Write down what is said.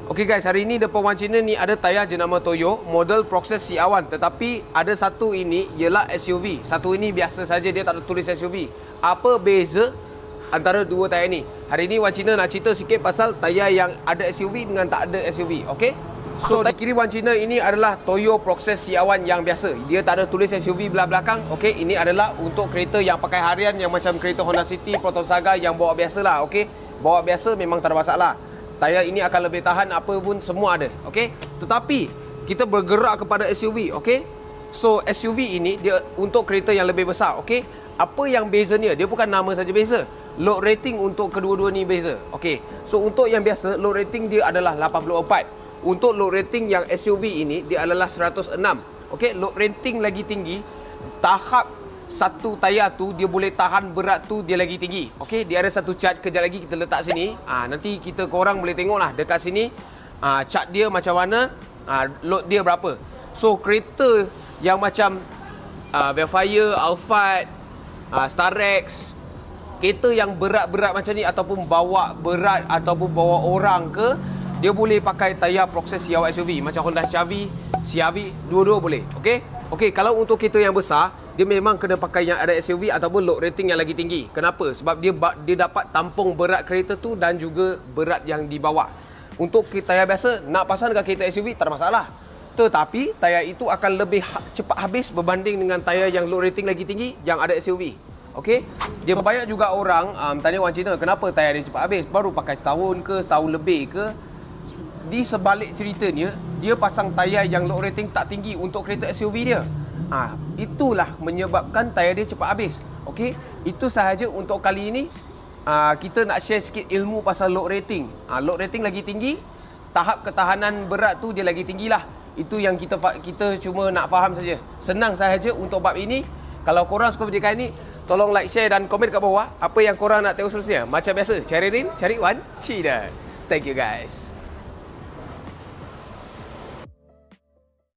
Okey guys, hari ini depan Wan Cina ni ada tayar jenama Toyo, model Proxes C1, tetapi ada satu ini ialah SUV. Satu ini biasa saja, dia tak ada tulis SUV. Apa beza antara dua tayar ni? Hari ini Wan Cina nak cerita sikit pasal tayar yang ada SUV dengan tak ada SUV, okey? So, di kiri Wan Cina ini adalah Toyo Proxes C1 yang biasa. Dia tak ada tulis SUV belakang. Okey, ini adalah untuk kereta yang pakai harian, yang macam kereta Honda City, Proton Saga yang bawa biasa lah, okey? Bawa biasa memang tak ada masalah. Tayar ini akan lebih tahan apa pun, semua ada, okey? Tetapi kita bergerak kepada SUV, okey? So SUV ini dia untuk kereta yang lebih besar, okey? Apa yang bezanya? Dia bukan nama saja beza. Load rating untuk kedua-dua ni beza. Okey. So untuk yang biasa, load rating dia adalah 84. Untuk load rating yang SUV ini dia adalah 106. Okey, load rating lagi tinggi, tahap satu tayar tu dia boleh tahan berat tu dia lagi tinggi. Okey, dia ada satu chart, kejap lagi kita letak sini. Nanti korang boleh tengoklah dekat sini chart dia macam mana, load dia berapa. So kereta yang macam Velfire, Alphard, Starex, kereta yang berat-berat macam ni ataupun bawa berat ataupun bawa orang ke, dia boleh pakai tayar Proxes C1 SUV macam Honda CR-V, dua-dua boleh. Okey. Okey, kalau untuk kereta yang besar, dia memang kena pakai yang ada SUV ataupun load rating yang lagi tinggi. Kenapa? Sebab dia dapat tampung berat kereta tu dan juga berat yang dibawa. Untuk tayar biasa, nak pasang dengan kereta SUV tak ada masalah. Tetapi tayar itu akan lebih cepat habis berbanding dengan tayar yang load rating lagi tinggi yang ada SUV. Okey? Dia banyak juga orang tanya Wan Cina, kenapa tayar dia cepat habis? Baru pakai setahun ke, setahun lebih ke? Di sebalik ceritanya, dia pasang tayar yang load rating tak tinggi untuk kereta SUV dia. Itulah menyebabkan tayar dia cepat habis. Okey, itu sahaja untuk kali ini. Kita nak share sikit ilmu pasal load rating. Load rating lagi tinggi, tahap ketahanan berat tu dia lagi tinggilah. Itu yang kita cuma nak faham saja. Senang sahaja untuk bab ini. Kalau korang suka video kali ni, tolong like, share dan komen kat bawah apa yang korang nak tengok seterusnya. Macam biasa, cari Rin, cari Wan Cina. Thank you guys.